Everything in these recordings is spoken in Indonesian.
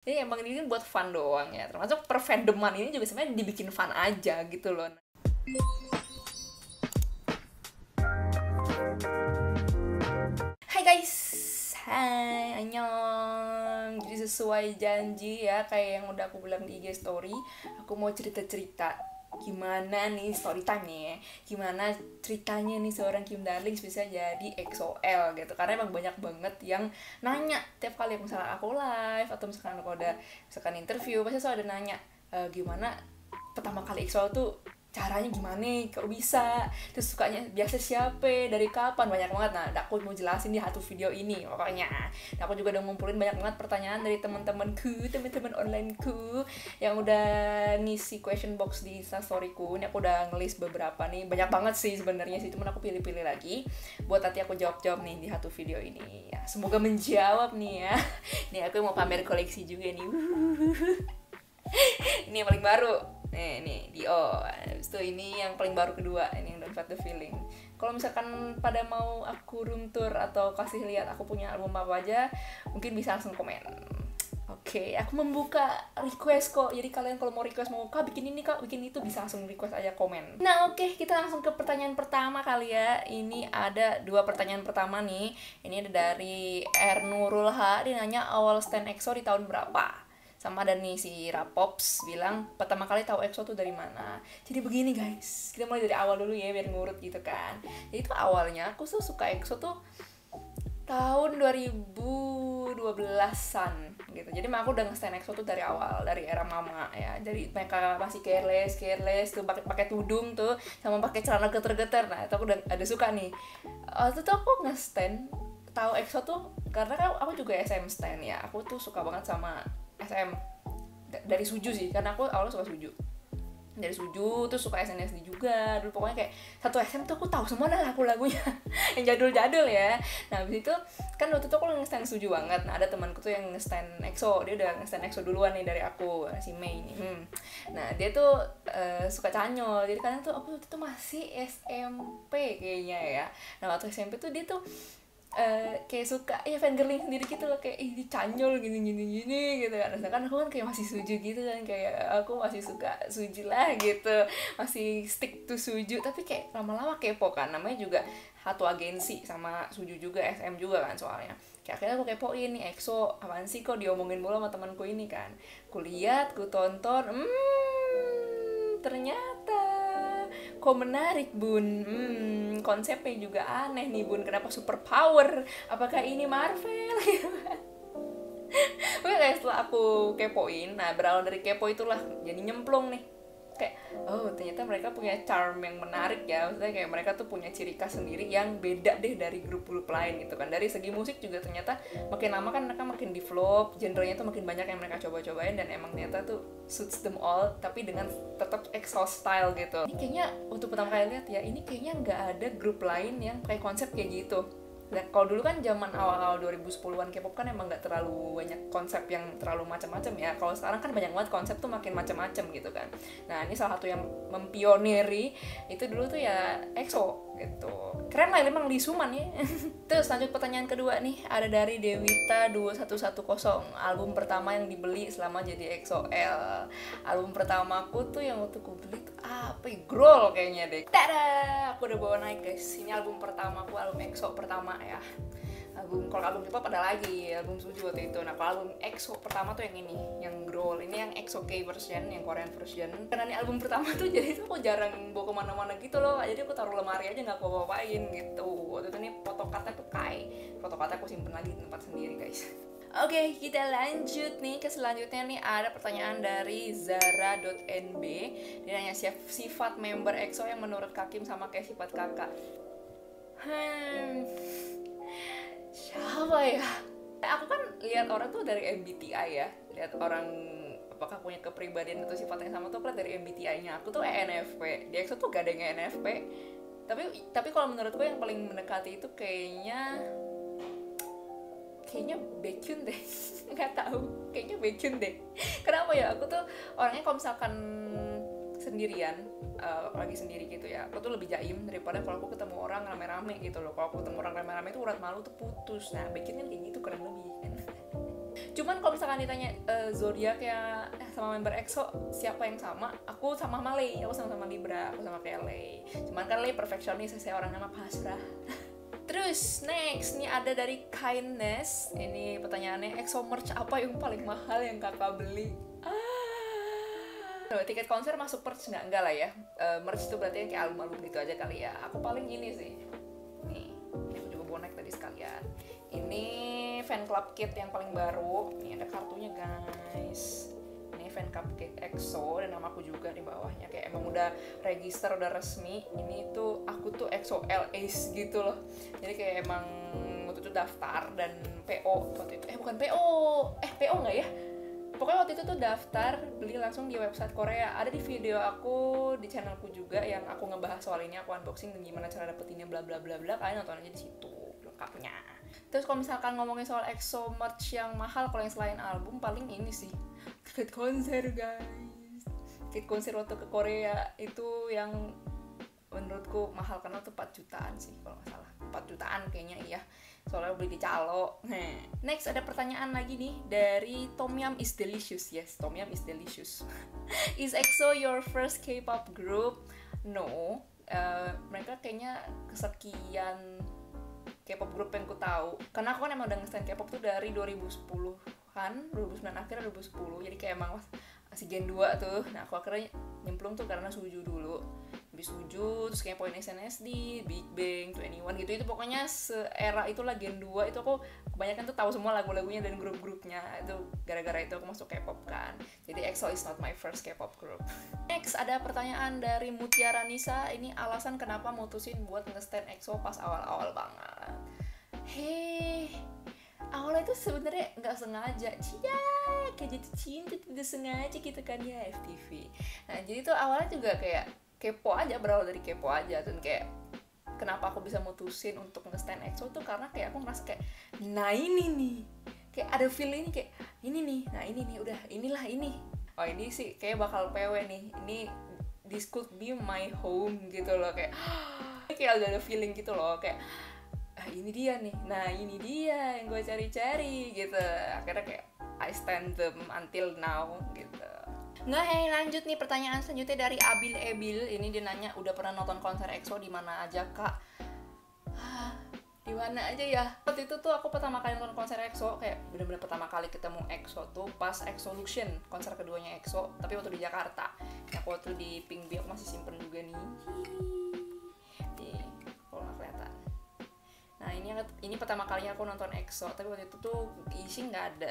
Jadi emang ini kan buat fun doang ya. Termasuk per fandoman ini juga sebenarnya dibikin fun aja gitu loh. Hai guys, hai annyeong. Jadi sesuai janji ya, kayak yang udah aku bilang di IG story, aku mau cerita-cerita gimana nih story time-nya ya, gimana ceritanya nih seorang Kim Darlings bisa jadi EXO-L gitu. Karena emang banyak banget yang nanya tiap kali misalnya aku live atau misalkan aku udah misalkan interview, pasti selalu ada nanya, gimana pertama kali EXO tuh caranya gimana, kok bisa, terus sukanya biasa siapa, dari kapan, banyak banget. Nah, aku mau jelasin di satu video ini pokoknya. Nah, aku juga udah ngumpulin banyak banget pertanyaan dari teman-teman onlineku yang udah ngisi question box di instastoryku. Ini aku udah ngelis beberapa nih, banyak banget sih sebenarnya sih, cuman aku pilih-pilih lagi buat nanti aku jawab-jawab nih di satu video ini ya. Semoga menjawab nih ya. Nih aku mau pamer koleksi juga nih. Ini yang paling baru nih Dio. Habis itu ini yang paling baru kedua, ini yang Don't Fight the Feeling. Kalau misalkan pada mau aku room tour atau kasih lihat aku punya album apa aja, mungkin bisa langsung komen. Oke, aku membuka request kok. Jadi kalian kalau mau request, mau kak bikin ini, kak bikin itu, bisa langsung request aja komen. Nah oke, kita langsung ke pertanyaan pertama kali ya. Ini ada dua pertanyaan pertama nih. Ini ada dari Ernurul H. Dia nanya awal stand EXO di tahun berapa. Sama ada nih si Rapops bilang pertama kali tahu EXO tuh dari mana. Jadi begini guys, kita mulai dari awal dulu ya biar ngurut gitu kan. Jadi itu awalnya aku tuh suka EXO tuh tahun 2012-an gitu. Jadi aku udah nge-stan EXO tuh dari awal, dari era mama ya. Jadi mereka masih careless tuh, pakai tudung tuh sama pakai celana geter-geter. Nah, itu aku udah ada suka nih. Waktu itu aku nge-stan tahu EXO tuh karena kan aku juga SM stan ya. Aku tuh suka banget sama SM dari Suju sih, karena aku awalnya suka Suju dari Suju, terus suka SNSD juga dulu. Pokoknya kayak satu SM tuh aku tahu semua dah lagu-lagunya yang jadul-jadul ya. Nah abis itu kan waktu itu aku nge-stan Suju banget. Nah ada temanku tuh yang nge-stan EXO, dia udah nge-stan EXO duluan nih dari aku, si Mei nih. Nah dia tuh suka Chanyeol, jadi kadang tuh aku tuh masih SMP kayaknya ya. Nah waktu SMP tuh dia tuh kayak suka ya fangirling sendiri gitu loh, kayak ih Chanyeol gini gitu kan. Sedangkan aku kan kayak masih Suju gitu kan, kayak aku masih suka Suju lah gitu, masih stick to Suju. Tapi kayak lama-lama kepo kan, namanya juga satu agensi sama Suju juga, SM juga kan soalnya. Kayak akhirnya aku kepoin nih EXO apaan sih, kok diomongin mulu sama temanku ini kan. Kulihat, ku tonton, ternyata kok menarik bun. Konsepnya juga aneh nih bun, kenapa super power, apakah ini Marvel? Oke guys, setelah aku kepoin, nah berawal dari kepo itulah jadi nyemplung nih, kayak oh ternyata mereka punya charm yang menarik ya. Maksudnya kayak mereka tuh punya ciri khas sendiri yang beda deh dari grup-grup lain gitu kan. Dari segi musik juga ternyata makin lama kan mereka makin develop, genrenya tuh makin banyak yang mereka coba-cobain, dan emang ternyata tuh suits them all tapi dengan tetap EXO style gitu. Ini kayaknya untuk pertama kali lihat ya, ini kayaknya nggak ada grup lain yang kayak konsep kayak gitu. Nah, kalau dulu kan zaman awal-awal 2010-an K-pop kan emang nggak terlalu banyak konsep yang terlalu macam-macam ya. Kalau sekarang kan banyak banget konsep tuh makin macam-macam gitu kan. Nah, ini salah satu yang mempioniri itu dulu tuh ya EXO gitu. Keren lah emang Lee Suman ya. Terus lanjut pertanyaan kedua nih, ada dari Dewita 2110. Album pertama yang dibeli selama jadi EXO-L. Album pertamaku tuh yang waktu aku beli tuh apa ya? Growl kayaknya deh. Tada! Aku udah bawa naik guys. Ini album pertamaku, album EXO pertama ya. Kalau album K-pop ada lagi, album Suju waktu itu. Nah kalau album EXO pertama tuh yang ini, yang Growl. Ini yang EXO K version, yang Korean version. Karena ini album pertama tuh, jadi tuh aku jarang bawa kemana-mana gitu loh. Jadi aku taruh lemari aja, nggak aku bawa-bawain gitu. Waktu itu nih photocardnya tuh photocardnya aku simpen lagi di tempat sendiri guys. Oke, kita lanjut nih ke selanjutnya nih. Ada pertanyaan dari Zara.nb. Dia nanya sifat member EXO yang menurut Kakim sama kayak sifat kakak. Siapa ya? Aku kan lihat orang tuh dari MBTI ya. Lihat orang apakah punya kepribadian atau sifat yang sama tuh dari MBTI-nya. Aku tuh ENFP. Di EXO tuh gak ada yang ENFP. Tapi kalau menurutku yang paling mendekati itu kayaknya Baekhyun deh. Nggak tahu, kayaknya Baekhyun deh. Kenapa ya, aku tuh orangnya kalau misalkan sendirian, lagi sendiri gitu ya, aku tuh lebih jaim daripada kalau aku ketemu orang rame-rame gitu loh. Kalau aku ketemu orang rame-rame tuh urat malu tuh putus. Nah Baekhyun kan kayak gitu kurang lebih kan. Cuman kalau misalkan ditanya zodiak ya sama member EXO siapa yang sama, aku sama Lay, aku sama Libra, aku sama kayak Lay. Cuman kan Lay perfeksionis, saya orang nama pasrah. Terus next nih ada dari Kindness. Ini pertanyaannya, EXO merch apa yang paling mahal yang kakak beli? Tiket konser masuk merch nggak? Enggak lah ya. Merch itu berarti kayak album-album gitu aja kali ya. Aku paling ini sih. Nih, aku juga bonek tadi sekalian. Ini fan club kit yang paling baru. Ini ada kartunya guys. Ini fan club kit EXO dan namaku juga di bawahnya. Kayak emang udah register, udah resmi. Ini tuh aku tuh EXO LAs gitu loh. Jadi kayak emang waktu itu daftar dan PO waktu itu. Bukan PO. PO nggak ya? Pokoknya waktu itu tuh daftar, beli langsung di website Korea. Ada di video aku di channelku juga yang aku ngebahas soal ini, aku unboxing dan gimana cara dapetinnya bla bla bla bla. Kalian nonton aja di situ lengkapnya. Terus kalau misalkan ngomongin soal EXO merch yang mahal, kalau yang selain album paling ini sih tiket konser guys. Tiket konser waktu ke Korea itu yang menurutku mahal karena tuh 4 jutaan sih kalau nggak salah. 4 jutaan kayaknya iya. Soalnya beli di Calo. Next ada pertanyaan lagi nih dari Tom Yum is delicious. Yes, Tom Yum is delicious. Is EXO your first K-pop group? No. Mereka kayaknya kesekian K-pop group yang ku tahu. Karena aku kan emang udah nge-stan K-pop tuh dari 2010-an, 2009 akhir 2010. Jadi kayak emang masih Gen 2 tuh. Nah, aku akhirnya nyemplung tuh karena Suju dulu. Habis Suju, terus kayak Point SNSD, Big Bang, 21 gitu. Itu pokoknya se-era itulah Gen 2. Itu aku kebanyakan tuh tahu semua lagu-lagunya dan grup-grupnya. Itu gara-gara itu aku masuk K-pop kan. Jadi EXO is not my first K-pop group. Next ada pertanyaan dari Mutiara Nisa. Ini alasan kenapa mutusin buat nge-stan EXO pas awal-awal banget. Awalnya itu sebenarnya nggak sengaja, kayak jatuh cinta tidak sengaja gitu kan ya, FTV. Nah jadi tuh awalnya juga kayak kepo aja, berawal dari kepo aja. Dan kayak kenapa aku bisa mutusin untuk nge-stan EXO tuh karena kayak aku ngerasa kayak, nah ini nih, kayak ada feel ini kayak ini nih, nah ini nih, udah inilah ini. Oh ini sih kayak bakal PW nih, ini this could be my home gitu loh, kayak kayak udah ada feeling gitu loh, kayak ini dia nih, nah ini dia yang gue cari-cari gitu. Akhirnya kayak I stand them until now gitu. Lanjut nih pertanyaan selanjutnya dari Abil Ebil. Ini dia nanya, udah pernah nonton konser EXO di mana aja kak? Di mana aja ya? Waktu itu tuh aku pertama kali nonton konser EXO, kayak bener-bener pertama kali ketemu EXO tuh pas EXO-Lution, konser keduanya EXO, tapi waktu di Jakarta. Aku waktu di Pink Bee, aku masih simpen juga nih. Kalau nggak kelihatan. Nah ini pertama kalinya aku nonton EXO, tapi waktu itu tuh isi nggak ada.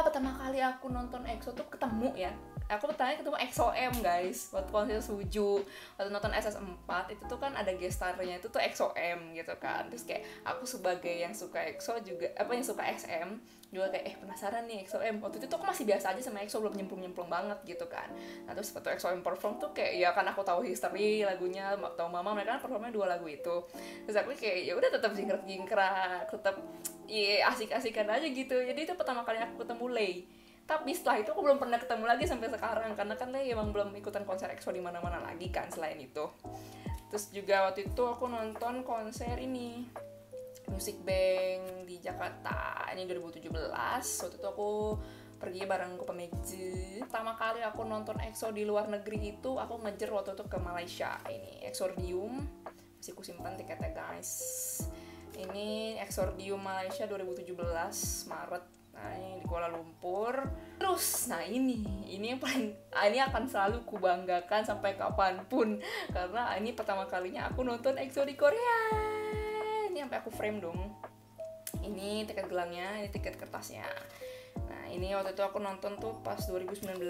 Pertama kali aku nonton EXO tuh ketemu ya. Aku pertama ketemu EXO-M guys, waktu konser Suju, waktu nonton SS4 itu tuh kan ada guest starnya itu tuh EXO-M gitu kan. Terus kayak aku sebagai yang suka EXO juga, yang suka SM juga kayak penasaran nih EXO-M. Waktu itu tuh aku masih biasa aja sama EXO, belum nyemplung banget gitu kan. Nah terus waktu EXO-M perform tuh kayak ya kan aku tahu history lagunya, tahu Mama, mereka kan performnya 2 lagu itu. Terus aku kayak ya udah tetap jingkrak, tetap asik-asikan aja gitu. Jadi itu pertama kali aku ketemu Lay. Tapi setelah itu aku belum pernah ketemu lagi sampai sekarang, karena kan Lay emang belum ikutan konser EXO di mana-mana lagi kan selain itu. Terus juga waktu itu aku nonton konser ini Music Bank di Jakarta, ini 2017. Waktu itu aku pergi bareng ke Pemegje. Pertama kali aku nonton EXO di luar negeri itu aku ngejer waktu itu ke Malaysia. Ini Exordium, masih kusimpan tiketnya guys. Ini Exordium Malaysia 2017 Maret. Nah ini di Kuala Lumpur. Terus nah ini yang paling ini akan selalu kubanggakan sampai kapanpun, karena ini pertama kalinya aku nonton EXO di Korea. Ini sampai aku frame dong. Ini tiket gelangnya, ini tiket kertasnya. Nah ini waktu itu aku nonton tuh pas 2019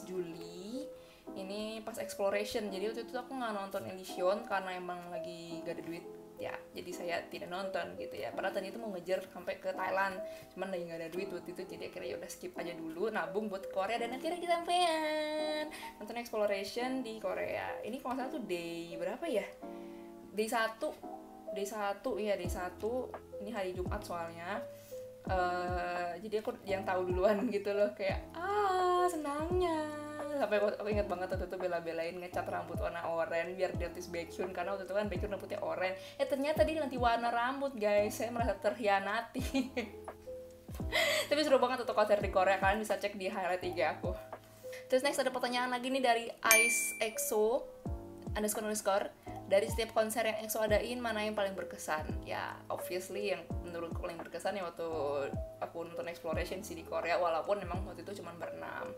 Juli. Ini pas Exploration. Jadi waktu itu aku nggak nonton Elysion karena emang lagi gak ada duit ya, jadi saya tidak nonton gitu ya. Padahal tadi itu mau ngejar sampai ke Thailand, cuman lagi nggak ada duit waktu itu, jadi akhirnya ya udah skip aja dulu, nabung buat Korea, dan akhirnya kita sampean nonton Exploration di Korea. Ini kalau nggak salah tuh day berapa ya? Day 1 iya, day 1. Ini hari Jumat soalnya. Jadi aku yang tahu duluan gitu loh, kayak senangnya. Sampai aku ingat banget waktu itu bela-belain ngecat rambut warna oranye biar dia notice Baekhyun, karena waktu itu kan Baekhyun rambutnya oranye. Ternyata dia nanti warna rambut guys, saya merasa terhianati. Tapi seru banget untuk konser di Korea, kalian bisa cek di highlight IG aku. Terus next ada pertanyaan lagi nih dari Ice EXO __ dari setiap konser yang EXO adain mana yang paling berkesan? Ya obviously yang menurutku paling berkesan ya waktu aku nonton Exploration sih di Korea, walaupun memang waktu itu cuma berenam.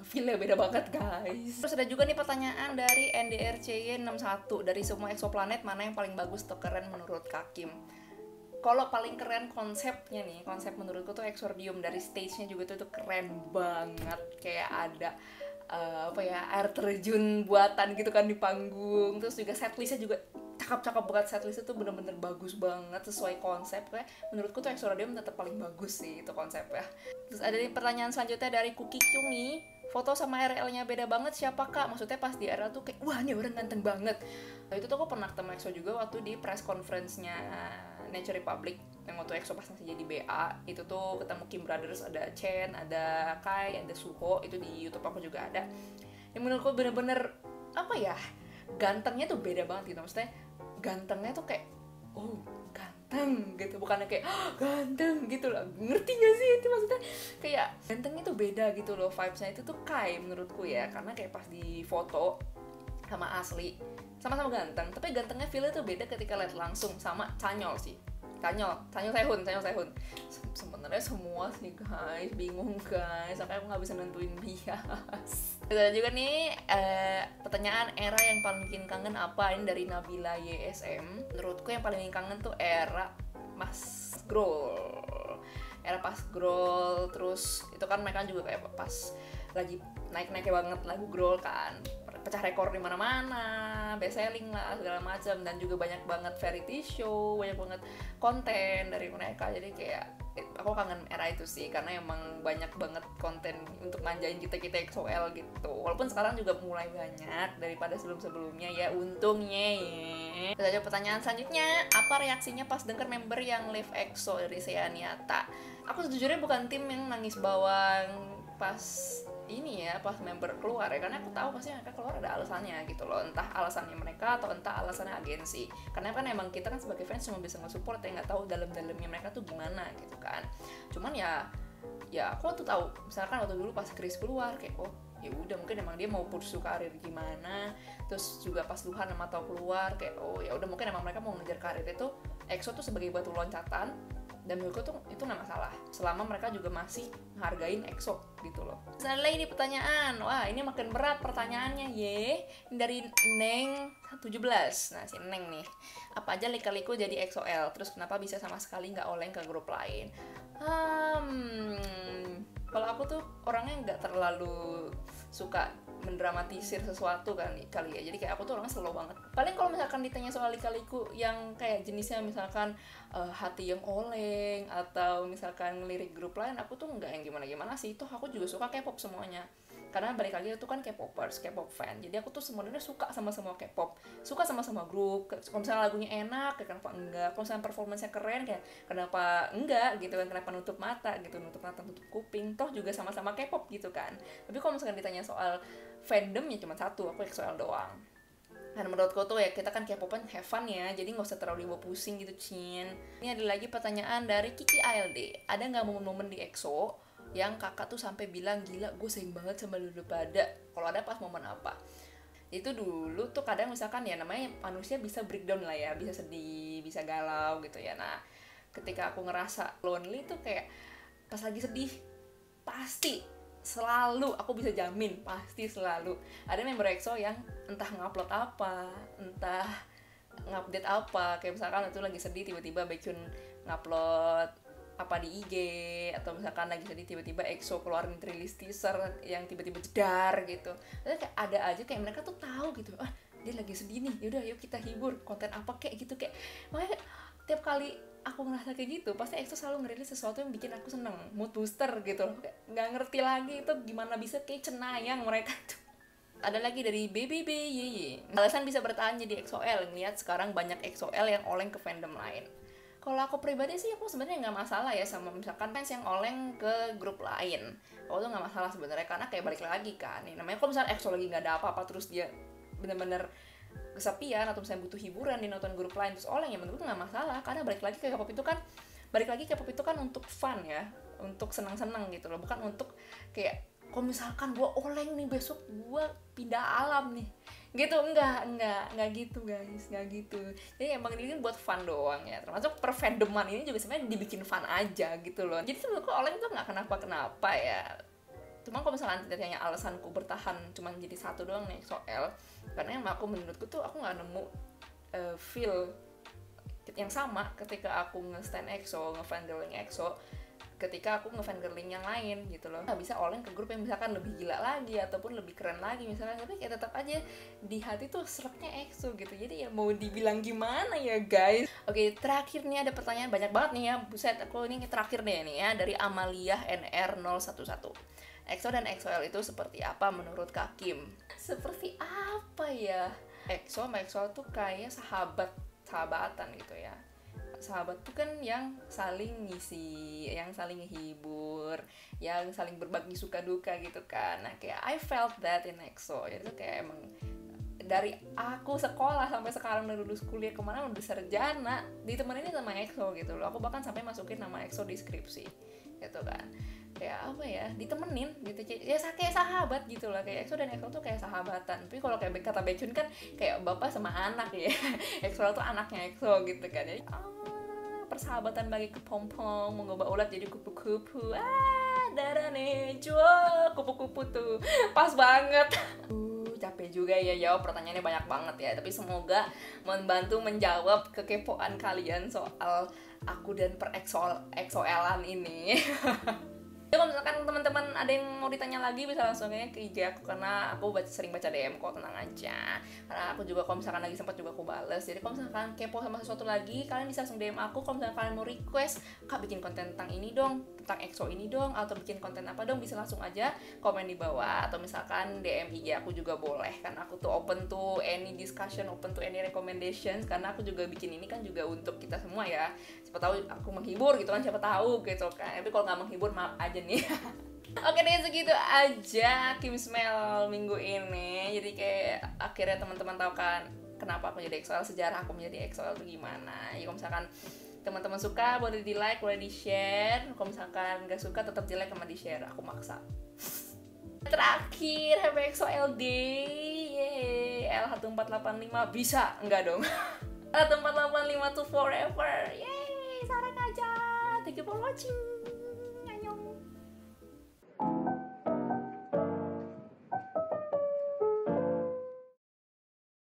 Feel-nya beda banget guys. Terus ada juga nih pertanyaan dari NDRCY61, dari semua exoplanet mana yang paling bagus atau keren menurut Kakim? Kalau paling keren konsepnya nih, konsep menurutku tuh Exordium, dari stage-nya juga tuh keren banget, kayak ada air terjun buatan gitu kan di panggung. Terus juga setlistnya juga cakep-cakep banget, setlistnya tuh bener-bener bagus banget sesuai konsep. Kayak menurutku tuh Exordium tetap paling bagus sih itu konsepnya. Terus ada nih pertanyaan selanjutnya dari Kuki Cumi, foto sama RL-nya beda banget siapa kak? Maksudnya pas di RL tuh kayak wah ini orang ganteng banget. Itu tuh aku pernah ketemu EXO juga waktu di press conference-nya Nature Republic yang waktu EXO pas masih jadi BA. Itu tuh ketemu Kim Brothers, ada Chen, ada Kai, ada Suho, itu di YouTube aku juga ada. Yang menurutku bener-bener apa ya, gantengnya tuh beda banget gitu. Maksudnya gantengnya tuh kayak oh ganteng gitu, bukannya kayak ganteng gitu loh, ngerti gak sih itu maksudnya? Kayak gantengnya tuh beda gitu loh, vibes-nya itu tuh Kai menurutku ya, karena kayak pas di foto sama asli sama-sama ganteng, tapi gantengnya feel-nya tuh beda ketika lihat langsung. Sama Chanyeol sih, Chanyeol Sehun. Sebenarnya semua sih guys, bingung guys, sampai aku nggak bisa nentuin bias. Ada juga nih pertanyaan era yang paling bikin kangen apa, ini dari Nabila YSM. Menurutku yang paling bikin kangen tuh era Mas Grol. Era pas Grol, terus itu kan mereka juga kayak pas lagi naik-naiknya banget lagu Grol kan, pecah rekor di mana-mana, best selling lah segala macam, dan juga banyak banget variety show, banyak banget konten dari mereka. Jadi kayak aku kangen era itu sih, karena emang banyak banget konten untuk manjain kita EXO-L gitu. Walaupun sekarang juga mulai banyak daripada sebelum-sebelumnya ya, untungnya ya. Terus ada pertanyaan selanjutnya, apa reaksinya pas denger member yang leave EXO, dari Seaniata? Aku sejujurnya bukan tim yang nangis bawang pas ini ya, pas member keluar ya, karena aku tahu pasti mereka keluar ada alasannya gitu loh, entah alasannya mereka atau entah alasannya agensi, karena kan emang kita kan sebagai fans cuma bisa nge-support ya, nggak tahu dalam-dalamnya mereka tuh gimana gitu kan. Cuman ya aku tuh tahu misalkan waktu dulu pas Chris keluar kayak oh ya udah mungkin emang dia mau pursue karir gimana. Terus juga pas Luhan sama Tau keluar kayak oh ya udah mungkin emang mereka mau ngejar karir itu, EXO tuh sebagai batu loncatan. Dan menurutku tuh itu nggak masalah selama mereka juga masih menghargain EXO gitu loh. Selanjutnya ini pertanyaan, wah ini makin berat pertanyaannya ye, dari Neng 17. Nah si Neng nih, apa aja lika-liku jadi EXO-L, terus kenapa bisa sama sekali nggak oleng ke grup lain? Kalau aku tuh orangnya nggak terlalu suka mendramatisir sesuatu kali ya, jadi kayak aku tuh orangnya slow banget. Paling kalau misalkan ditanya soal lika-liku yang kayak jenisnya misalkan hati yang oleng atau misalkan lirik grup lain, aku tuh nggak yang gimana-gimana sih. Toh aku juga suka K-pop semuanya, karena balik lagi itu kan K-popers, K-pop fan, jadi aku tuh sebenarnya suka sama semua K-pop, suka sama grup. Kalau misalnya lagunya enak, kayak kenapa enggak? Kalau misalnya performance-nya keren, kayak kenapa enggak gitu kan? Kenapa nutup mata gitu, nutup mata, nutup kuping, toh juga sama-sama K-pop gitu kan. Tapi kalau misalkan ditanya soal fandom ya cuma satu, aku EXO-L doang. Dan menurutku tuh ya kita kan K-popan have fun ya, jadi nggak usah terlalu dibawa pusing gitu Cin. Ini ada lagi pertanyaan dari Kiki ALD, ada nggak momen-momen di EXO yang kakak tuh sampai bilang gila gue sayang banget sama lu pada, kalau ada pas momen apa? Itu dulu tuh kadang misalkan ya namanya manusia bisa breakdown lah ya, bisa sedih, bisa galau gitu ya. Nah ketika aku ngerasa lonely tuh kayak pas lagi sedih pasti selalu, aku bisa jamin pasti selalu ada member EXO yang entah ngupload apa, entah ngupdate apa, kayak misalkan itu lagi sedih tiba-tiba Baekhyun ngupload apa di IG, atau misalkan lagi sedih tiba-tiba EXO keluarin rilis teaser yang tiba-tiba jedar gitu. Terus kayak ada aja kayak mereka tuh tahu gitu, dia lagi sedih nih, yaudah yuk kita hibur, konten apa kayak gitu. Kayak makanya tiap kali aku ngerasa kayak gitu pasti EXO selalu ngerilis sesuatu yang bikin aku seneng, mood booster gitu loh. Kayak nggak ngerti lagi itu gimana bisa, kayak cenayang mereka tuh. Ada lagi dari BBBYY, alasan bisa bertahan jadi EXO-L ngeliat sekarang banyak EXO-L yang oleng ke fandom lain. Kalau aku pribadi sih aku sebenarnya nggak masalah ya sama misalkan fans yang oleng ke grup lain. Aku tuh nggak masalah sebenarnya, karena kayak balik lagi kan nih, namanya kalau misalnya EXO lagi nggak ada apa-apa terus dia bener-bener kesepian atau misalnya butuh hiburan di nonton grup lain terus oleng, ya menurutku nggak masalah, karena balik lagi kayak K-pop itu kan balik lagi K-pop itu kan untuk fun ya, untuk senang-senang gitu loh, bukan untuk kayak kalau misalkan gue oleng nih besok gue pindah alam nih gitu. Enggak gitu guys, enggak gitu. Jadi emang ini buat fun doang ya, termasuk per fandoman ini juga sebenarnya dibikin fun aja gitu loh. Jadi menurutku oleng tuh nggak kenapa-kenapa ya. Cuma kalau misalkan ditanya alasanku bertahan cuma jadi satu doang nih EXO-L, karena yang menurutku tuh aku nggak nemu feel yang sama ketika aku nge-stan EXO, nge-fangirling EXO, ketika aku nge-fangirling yang lain gitu loh. Nggak bisa oleng ke grup yang misalkan lebih gila lagi ataupun lebih keren lagi misalnya, tapi kayak tetap aja di hati tuh seretnya EXO gitu. Jadi ya mau dibilang gimana ya guys. Oke, terakhir nih ada pertanyaan banyak banget nih ya, buset, aku ini terakhir deh nih ya, dari Amalia NR011. EXO dan EXO-L itu seperti apa menurut Kak Kim? Seperti apa ya? EXO sama EXO-L tuh kayak sahabatan gitu ya. Sahabat tuh kan yang saling ngisi, yang saling menghibur, yang saling berbagi suka duka gitu kan. Nah kayak I felt that in EXO. Jadi tuh kayak emang dari aku sekolah sampai sekarang, dari lulus kuliah kemana udah sarjana, ditemenin sama EXO gitu loh. Aku bahkan sampai masukin nama EXO di skripsi gitu kan. Kayak apa ya, ditemenin gitu ya, kayak sahabat gitu lah. Kayak EXO dan EXO tuh kayak sahabatan. Tapi kalau kayak kata Baekhyun kan kayak bapak sama anak ya. EXO tuh anaknya EXO gitu kan. Jadi persahabatan bagi kepompong mengubah ulat jadi kupu-kupu. Darah nih jual kupu-kupu tuh pas banget. Capek juga ya jawab pertanyaannya banyak banget ya, tapi semoga membantu menjawab kekepoan kalian soal aku dan per EXO-Lan ini. Kalau misalkan teman-teman ada yang mau ditanya lagi bisa langsung aja ke IG aku, karena aku sering baca DM kok, tenang aja. Karena aku juga kalau misalkan lagi sempat juga aku bales. Jadi kalau misalkan kepo sama sesuatu lagi, kalian bisa langsung DM aku. Kalau misalkan kalian mau request, Kak bikin konten tentang ini dong, tentang EXO ini dong, atau bikin konten apa dong, bisa langsung aja komen di bawah. Atau misalkan DM IG aku juga boleh, karena aku tuh open to any discussion, open to any recommendations. Karena aku juga bikin ini kan juga untuk kita semua ya. Siapa tahu aku menghibur gitu kan, siapa tahu gitu kan. Tapi kalau nggak menghibur maaf aja nih. Oke deh, segitu aja Kim Smell minggu ini. Jadi kayak akhirnya teman-teman tahu kan kenapa aku jadi EXO-L, sejarah aku menjadi EXO-L itu gimana. Ya kalau misalkan teman-teman suka boleh di like, boleh di share. Kalau misalkan nggak suka tetap di like sama di share, aku maksa. Terakhir, happy EXO-L Day. Yeay, L1485 bisa enggak dong? L1485 to forever. Yeay, sarang aja. Thank you for watching.